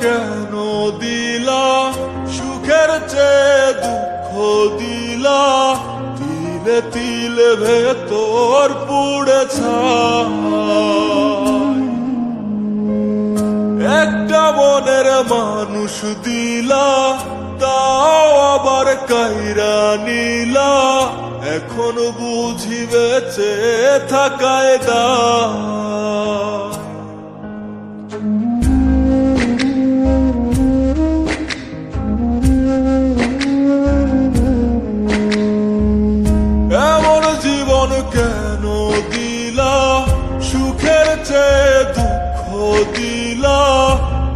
কেন দিলা সুখের চেয়ে দুঃখ দিলা, তিলে তিলে ভেতর পুড়ে ছাই। একটা মনের মানুষ দিলা, তাও আবার কাইরা নিলা, এখন বুঝি বেঁচে থাকায় দায়। কেন দিলা সুখের চেয়ে দুঃখ দিলা,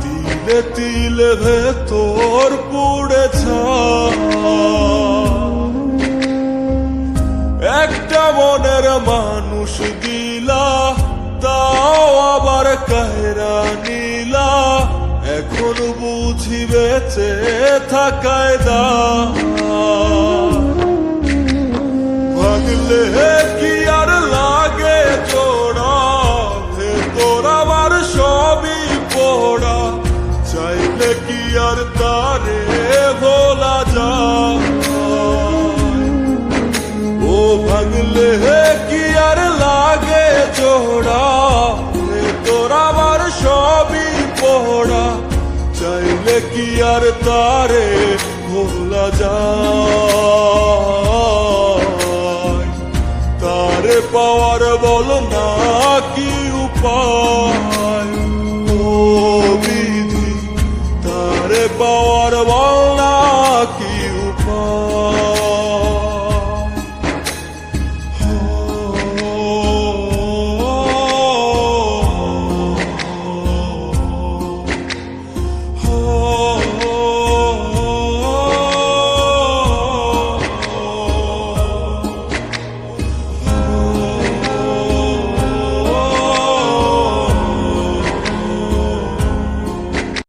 তিলে তিলে ভেতর পুড়ে ছাই। একটা মনের মানুষ দিলা, তাও আবার কায়রা নিলা, এখন বুঝি বেঁচে থাকায় দায়। ভাগলে কি আর লাগে জোড়া, ভেতর আমার সবই পোড়া, চাইলে কি আর তারে ভোলা যায়। ও ভাগলে কি আর লাগে জোড়া, ভেতর আমার সবই পোড়া, চাইলে কি আর তারে ভোলা যায়। তারে পাওয়ার বল না কি উপায়।